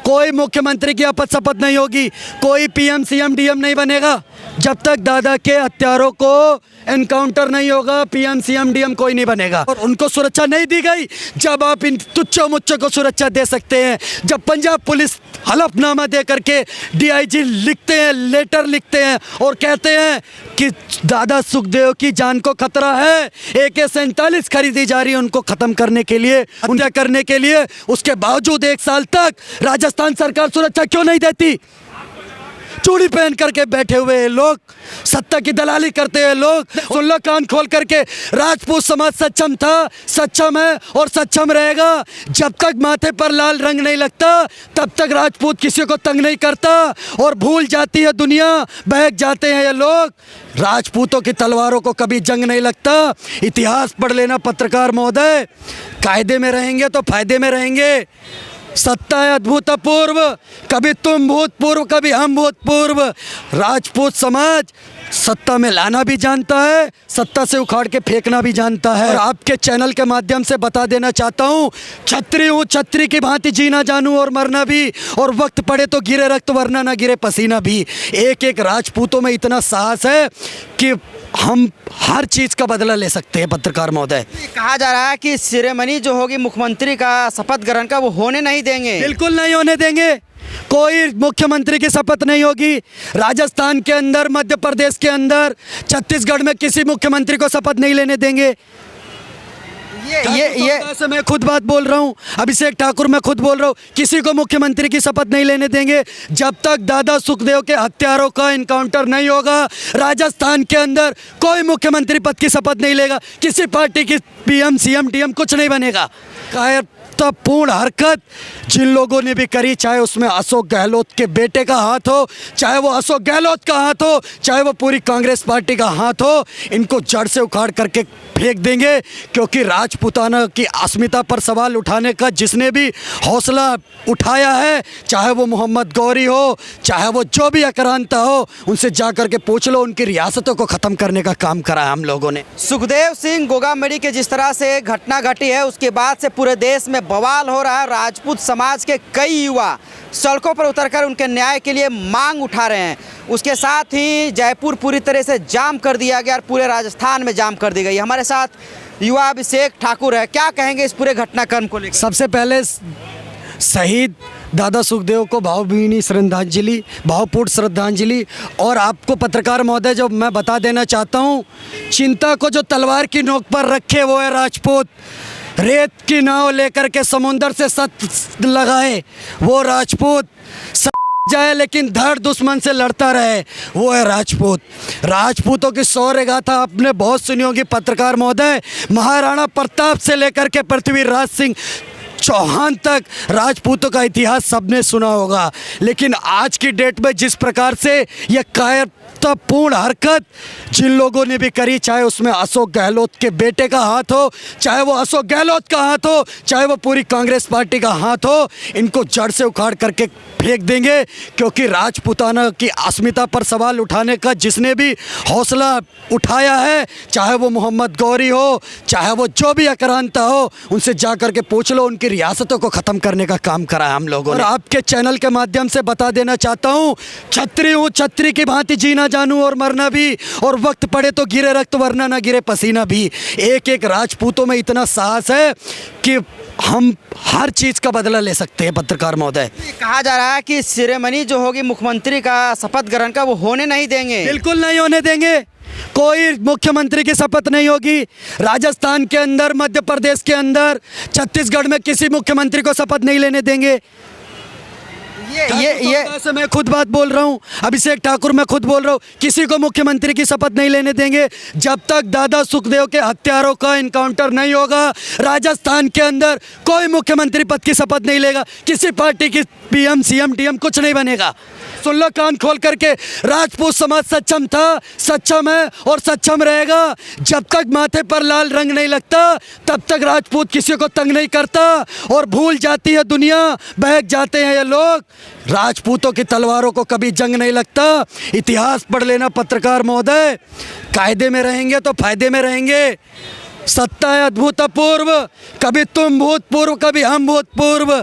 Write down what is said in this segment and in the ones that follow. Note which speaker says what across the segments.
Speaker 1: कोई मुख्यमंत्री की शपथ नहीं होगी, कोई पीएम सीएम डीएम नहीं बनेगा जब तक दादा के हत्यारों को एनकाउंटर नहीं होगा। पीएम सीएम डीएम कोई नहीं बनेगा और उनको सुरक्षा नहीं दी गई। जब आप इन तुच्छों मुच्छों को सुरक्षा दे सकते हैं, जब पंजाब पुलिस हलफनामा दे करके डीआईजी लिखते हैं, लेटर लिखते हैं और कहते हैं कि दादा सुखदेव की जान को खतरा है, AK-47 खरीदी जा रही है उनको खत्म करने के लिए, हत्या करने के लिए, उसके बावजूद 1 साल तक राजस्थान सरकार सुरक्षा क्यों नहीं देती? चूड़ी पहन करके बैठे हुए लोग, सत्ता की दलाली करते हैं लोग। सुन लो कान खोल करके, राजपूत समाज सक्षम था, सक्षम है और सक्षम रहेगा। जब तक माथे पर लाल रंग नहीं लगता तब तक राजपूत किसी को तंग नहीं करता और भूल जाती है दुनिया, बहक जाते हैं ये लोग। राजपूतों की तलवारों को कभी जंग नहीं लगता। इतिहास पढ़ लेना पत्रकार महोदय, कायदे में रहेंगे तो फायदे में रहेंगे। सत्ता है अभूतपूर्व, कभी तुम भूतपूर्व कभी हम भूतपूर्व। राजपूत समाज सत्ता में लाना भी जानता है, सत्ता से उखाड़ के फेंकना भी जानता है। और आपके चैनल के माध्यम से बता देना चाहता हूँ, छत्री हूँ, छत्री की भांति जीना जानूँ और मरना भी, और वक्त पड़े तो गिरे रक्त वरना ना गिरे पसीना भी। एक एक राजपूतों में इतना साहस है कि हम हर चीज़ का बदला ले सकते हैं। पत्रकार महोदय,
Speaker 2: कहा जा रहा है कि सेरेमनी जो होगी मुख्यमंत्री का शपथ ग्रहण का, वो होने नहीं देंगे।
Speaker 1: बिल्कुल नहीं होने देंगे। कोई मुख्यमंत्री की शपथ नहीं होगी। राजस्थान के अंदर, मध्य प्रदेश के अंदर, छत्तीसगढ़ में किसी मुख्यमंत्री को शपथ नहीं लेने देंगे। ये से मैं खुद बात बोल रहा हूँ, अभिषेक ठाकुर मैं खुद बोल रहा हूँ, किसी को मुख्यमंत्री की शपथ नहीं लेने देंगे जब तक दादा सुखदेव के हत्यारों का इनकाउंटर नहीं होगा। राजस्थान के अंदर कोई मुख्यमंत्री पद की शपथ नहीं लेगा, किसी पार्टी की पीएम सीएम डीएम कुछ नहीं बनेगा। कायरतापूर्ण हरकत जिन लोगों ने भी करी, चाहे उसमें अशोक गहलोत के बेटे का हाथ हो, चाहे वो अशोक गहलोत का हाथ हो, चाहे वो पूरी कांग्रेस पार्टी का हाथ हो, इनको जड़ से उखाड़ करके फेंक देंगे। क्योंकि राजपूताना की अस्मिता पर सवाल उठाने का जिसने भी हौसला उठाया है, चाहे वो मोहम्मद गौरी हो, चाहे वो जो भी आक्रांता हो, उनसे जा करके पूछ लो, उनकी रियासतों को ख़त्म करने का काम करा है हम लोगों ने।
Speaker 2: सुखदेव सिंह गोगामेडी के जिस तरह से घटना घटी है, उसके बाद से पूरे देश में बवाल हो रहा है। राजपूत समाज के कई युवा सड़कों पर उतरकर उनके न्याय के लिए मांग उठा रहे हैं। उसके साथ ही जयपुर पूरी तरह से जाम कर दिया गया और पूरे राजस्थान में जाम कर दी गई। हमारे साथ युवा अभिषेक ठाकुर है, क्या कहेंगे इस पूरे घटनाक्रम को लेकर?
Speaker 1: सबसे पहले शहीद दादा सुखदेव को भावभीनी श्रद्धांजलि, भावपूर्ण श्रद्धांजलि। और आपको पत्रकार महोदय जो मैं बता देना चाहता हूँ, चिंता को जो तलवार की नोक पर रखे वो है राजपूत। रेत की नाव लेकर के समुंदर से सत लगाए वो राजपूत। जाए लेकिन धड़ दुश्मन से लड़ता रहे वो है राजपूत। राजपूतों की शौर्य गाथा आपने बहुत सुनी होगी पत्रकार महोदय। महाराणा प्रताप से लेकर के पृथ्वीराज सिंह चौहान तक राजपूतों का इतिहास सबने सुना होगा। लेकिन आज की डेट में जिस प्रकार से यह कायरतापूर्ण हरकत जिन लोगों ने भी करी, चाहे उसमें अशोक गहलोत के बेटे का हाथ हो, चाहे वो अशोक गहलोत का हाथ हो, चाहे वो पूरी कांग्रेस पार्टी का हाथ हो, इनको जड़ से उखाड़ करके फेंक देंगे। क्योंकि राजपूताना की अस्मिता पर सवाल उठाने का जिसने भी हौसला उठाया है, चाहे वो मोहम्मद गौरी हो, चाहे वो जो भी आक्रांता हो, उनसे जा करके पूछ लो, उनकी रियासतों को ख़त्म करने का काम करा है हम लोगों ने। और आपके चैनल के माध्यम से बता देना चाहता हूँ, छत्री हूँ, छत्री की भांति जीना जानूँ और मरना भी, और वक्त पड़े तो गिरे रक्त वरना ना गिरे पसीना भी। एक एक राजपूतों में इतना साहस है कि हम हर चीज़ का बदला ले सकते हैं। पत्रकार महोदय,
Speaker 2: कहा जा रहा है कि सेरेमनी जो होगी मुख्यमंत्री का शपथ ग्रहण का, वो होने नहीं देंगे।
Speaker 1: बिल्कुल नहीं होने देंगे। कोई मुख्यमंत्री की शपथ नहीं होगी। राजस्थान के अंदर, मध्य प्रदेश के अंदर, छत्तीसगढ़ में किसी मुख्यमंत्री को शपथ नहीं लेने देंगे। ये से मैं खुद बात बोल रहा हूँ, अभिषेक ठाकुर मैं खुद बोल रहा हूँ, किसी को मुख्यमंत्री की शपथ नहीं लेने देंगे जब तक दादा सुखदेव के हत्यारों का इनकाउंटर नहीं होगा। राजस्थान के अंदर कोई मुख्यमंत्री पद की शपथ नहीं लेगा, किसी पार्टी की पीएम सीएम डीएम कुछ नहीं बनेगा। सुन लो कान खोल करके, राजपूत समाज सक्षम था, सक्षम है और सक्षम रहेगा। जब तक माथे पर लाल रंग नहीं लगता तब तक राजपूत किसी को तंग नहीं करता और भूल जाती है दुनिया, बहक जाते हैं ये लोग। राजपूतों की तलवारों को कभी जंग नहीं लगता। इतिहास पढ़ लेना पत्रकार महोदय, कायदे में रहेंगे तो फायदे में रहेंगे। सत्ता है अद्भुतपूर्व, कभी तुम भूतपूर्व कभी हम भूतपूर्व।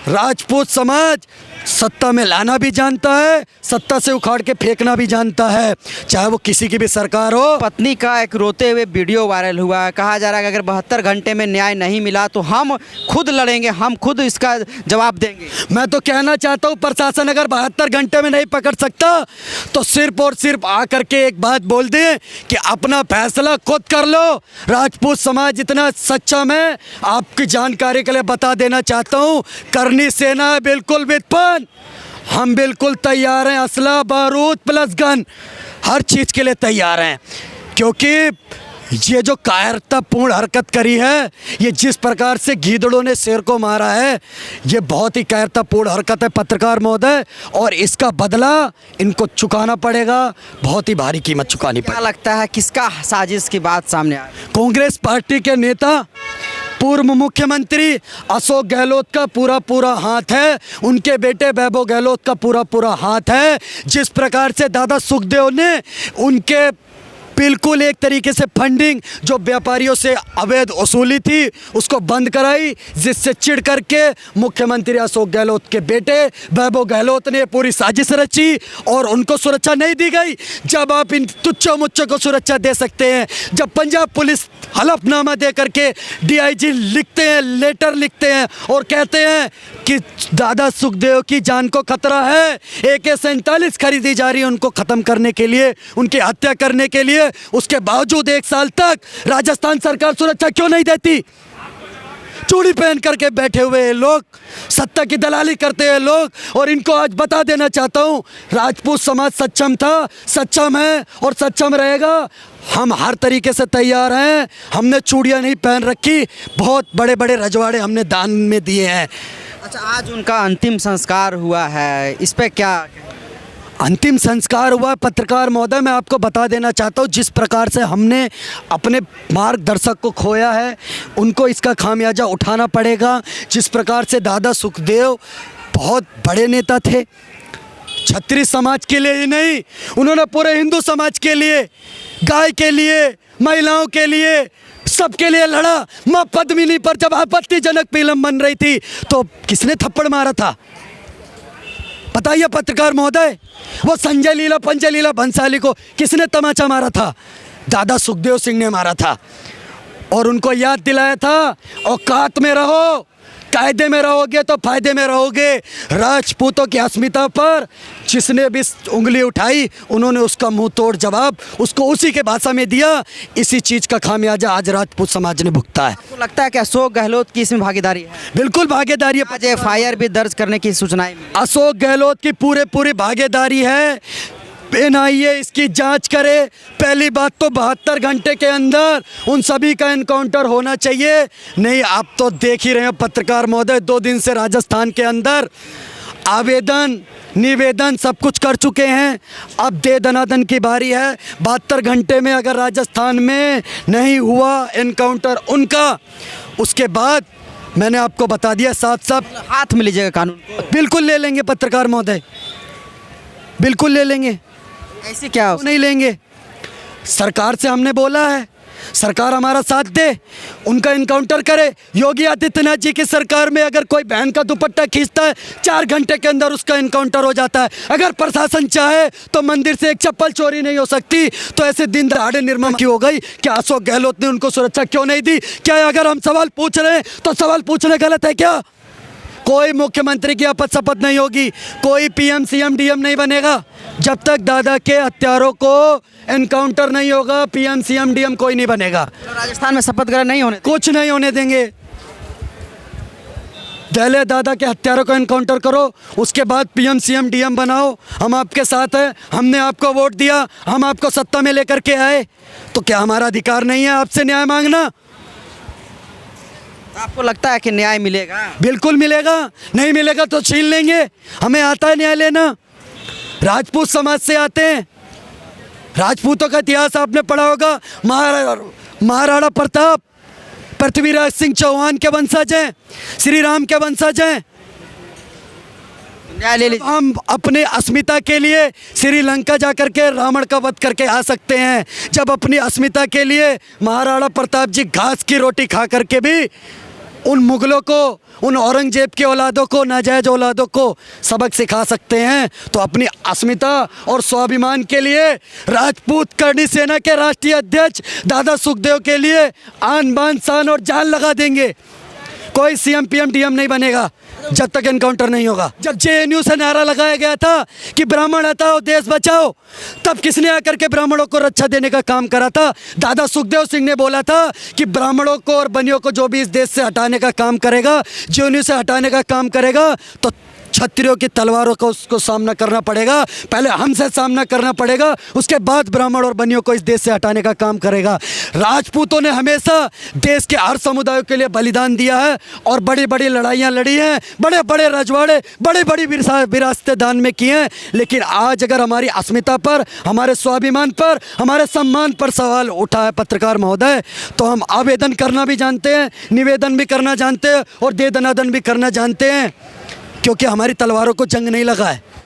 Speaker 1: राजपूत समाज सत्ता में लाना भी जानता है, सत्ता से उखाड़ के फेंकना भी जानता है, चाहे वो किसी की भी सरकार हो।
Speaker 2: पत्नी का एक रोते हुए वीडियो वायरल हुआ है, कहा जा रहा है कि अगर 72 घंटे में न्याय नहीं मिला तो हम खुद लड़ेंगे, हम खुद इसका जवाब देंगे।
Speaker 1: मैं तो कहना चाहता हूँ प्रशासन अगर 72 घंटे में नहीं पकड़ सकता तो सिर्फ और सिर्फ आकर के एक बात बोल दे कि अपना फैसला खुद कर लो। राजपूत समाज इतना सच्चा, मैं आपकी जानकारी के लिए बता देना चाहता हूँ, करनी सेना है बिल्कुल वित्पन्न, हम बिल्कुल तैयार हैं, असला बारूद प्लस गन हर चीज़ के लिए तैयार हैं। क्योंकि ये जो कायरतापूर्ण हरकत करी है, ये जिस प्रकार से गीदड़ों ने शेर को मारा है, ये बहुत ही कायरतापूर्ण हरकत है पत्रकार महोदय, और इसका बदला इनको चुकाना पड़ेगा, बहुत ही भारी कीमत चुकानी
Speaker 2: क्या
Speaker 1: पड़ेगी।
Speaker 2: लगता है किसका साजिश की बात सामने आ रही है?
Speaker 1: कांग्रेस पार्टी के नेता पूर्व मुख्यमंत्री अशोक गहलोत का पूरा हाथ है, उनके बेटे वैभव गहलोत का पूरा हाथ है। जिस प्रकार से दादा सुखदेव ने उनके बिल्कुल एक तरीके से फंडिंग जो व्यापारियों से अवैध वसूली थी उसको बंद कराई, जिससे चिढ़ करके मुख्यमंत्री अशोक गहलोत के बेटे वैभव गहलोत ने पूरी साजिश रची और उनको सुरक्षा नहीं दी गई। जब आप इन तुच्छों मुच्छों को सुरक्षा दे सकते हैं, जब पंजाब पुलिस हलफनामा दे करके DIG लिखते हैं, लेटर लिखते हैं और कहते हैं कि दादा सुखदेव की जान को खतरा है, AK-47 खरीदी जा रही है उनको ख़त्म करने के लिए, उनकी हत्या करने के लिए, उसके बावजूद 1 साल तक राजस्थान सरकार सुरक्षा क्यों नहीं देती? चूड़ी पहन करके बैठे हुए लोग, सत्ता की दलाली करते हैं लोग, और इनको आज बता देना चाहता हूं, राजपूत समाज सक्षम था, सक्षम है और सक्षम रहेगा। हम हर तरीके से तैयार हैं, हमने चूड़ियां नहीं पहन रखी, बहुत बड़े बड़े रजवाड़े हमने दान में दिए हैं।
Speaker 2: अच्छा, आज उनका अंतिम संस्कार हुआ है, इस पे क्या?
Speaker 1: अंतिम संस्कार हुआ पत्रकार महोदय, मैं आपको बता देना चाहता हूँ, जिस प्रकार से हमने अपने मार्गदर्शक को खोया है उनको इसका खामियाजा उठाना पड़ेगा। जिस प्रकार से दादा सुखदेव बहुत बड़े नेता थे, क्षत्रिय समाज के लिए ही नहीं, उन्होंने पूरे हिंदू समाज के लिए, गाय के लिए, महिलाओं के लिए, सबके लिए लड़ा। माँ पद्मिनी पर जब आपत्तिजनक फिल्म बन रही थी तो किसने थप्पड़ मारा था बताइए पत्रकार महोदय? वो संजय लीला पंजय लीला भंसाली को किसने तमाचा मारा था? दादा सुखदेव सिंह ने मारा था और उनको याद दिलाया था औकात में रहो, कायदे में रहोगे तो फायदे में रहोगे। राजपूतों की अस्मिता पर जिसने भी उंगली उठाई उन्होंने उसका मुंह तोड़ जवाब उसको उसी के भाषा में दिया। इसी चीज़ का खामियाजा आज राजपूत समाज ने भुगता है।
Speaker 2: आपको लगता है कि अशोक गहलोत की इसमें भागीदारी है?
Speaker 1: बिल्कुल भागीदारी है।
Speaker 2: आज FIR भी दर्ज करने की सूचनाएं मिली।
Speaker 1: अशोक गहलोत की पूरी भागीदारी है। NIA इसकी जांच करे। पहली बात तो 72 घंटे के अंदर उन सभी का एनकाउंटर होना चाहिए। नहीं, आप तो देख ही रहे हैं पत्रकार महोदय, 2 दिन से राजस्थान के अंदर आवेदन निवेदन सब कुछ कर चुके हैं। अब दे दनादन की बारी है। 72 घंटे में अगर राजस्थान में नहीं हुआ एनकाउंटर उनका, उसके बाद मैंने आपको बता दिया साफ
Speaker 2: हाथ में लीजिएगा कानून को।
Speaker 1: बिल्कुल ले लेंगे पत्रकार महोदय, बिल्कुल ले लेंगे।
Speaker 2: ऐसे क्या
Speaker 1: नहीं लेंगे? सरकार से हमने बोला है, सरकार हमारा साथ दे, उनका इनकाउंटर करे। योगी आदित्यनाथ जी की सरकार में अगर कोई बहन का दुपट्टा खींचता है 4 घंटे के अंदर उसका इनकाउंटर हो जाता है। अगर प्रशासन चाहे तो मंदिर से एक चप्पल चोरी नहीं हो सकती। तो ऐसे दिन दहाड़े निर्मम की हो गई। क्या अशोक गहलोत ने उनको सुरक्षा क्यों नहीं दी? क्या अगर हम सवाल पूछ रहे हैं तो सवाल पूछना गलत है क्या? कोई मुख्यमंत्री की शपथ नहीं होगी, कोई PM CM DM नहीं बनेगा जब तक दादा के हत्यारों को एनकाउंटर नहीं होगा। PM CM DM कोई नहीं बनेगा।
Speaker 2: राजस्थान में शपथ ग्रहण नहीं होने?
Speaker 1: कुछ नहीं होने देंगे। पहले दादा के हत्यारों को एनकाउंटर करो, उसके बाद PM CM DM बनाओ। हम आपके साथ हैं, हमने आपको वोट दिया, हम आपको सत्ता में लेकर के आए, तो क्या हमारा अधिकार नहीं है आपसे न्याय मांगना?
Speaker 2: आपको लगता है कि न्याय मिलेगा?
Speaker 1: बिल्कुल मिलेगा। नहीं मिलेगा तो छीन लेंगे। हमें आता है न्याय लेना, राजपूत समाज से आते हैं। राजपूतों का इतिहास आपने पढ़ा होगा। महाराणा प्रताप पृथ्वीराज सिंह चौहान के वंशज हैं, श्री राम के वंशज हैं।
Speaker 2: न्याय ले लीजिए।
Speaker 1: हम अपनी अस्मिता के लिए श्रीलंका जाकर के रावण का वध करके आ सकते हैं, जब अपनी अस्मिता के लिए महाराणा प्रताप जी घास की रोटी खा करके भी उन मुगलों को, उन औरंगजेब के औलादों को, नाजायज औलादों को सबक सिखा सकते हैं, तो अपनी अस्मिता और स्वाभिमान के लिए राजपूत करणी सेना के राष्ट्रीय अध्यक्ष दादा सुखदेव के लिए आन बान शान और जान लगा देंगे। कोई सीएम पीएम डीएम नहीं बनेगा जब तक एनकाउंटर नहीं होगा। जब जेएनयू से नारा लगाया गया था कि ब्राह्मण हटाओ देश बचाओ, तब किसने आकर के ब्राह्मणों को रक्षा देने का काम करा था? दादा सुखदेव सिंह ने बोला था कि ब्राह्मणों को और बनियों को जो भी इस देश से हटाने का काम करेगा, जेएनयू से हटाने का काम करेगा, तो क्षत्रियों की तलवारों का उसको सामना करना पड़ेगा। पहले हमसे सामना करना पड़ेगा, उसके बाद ब्राह्मण और बनियों को इस देश से हटाने का काम करेगा। राजपूतों ने हमेशा देश के हर समुदायों के लिए बलिदान दिया है और बड़ी बड़ी लड़ाइयाँ लड़ी हैं, बड़े बड़े रजवाड़े, बड़ी बड़ी विरासतें दान में की हैं। लेकिन आज अगर हमारी अस्मिता पर, हमारे स्वाभिमान पर, हमारे सम्मान पर सवाल उठा है पत्रकार महोदय, तो हम आवेदन करना भी जानते हैं, निवेदन भी करना जानते हैं और दे दनादन भी करना जानते हैं, क्योंकि हमारी तलवारों को जंग नहीं लगा है।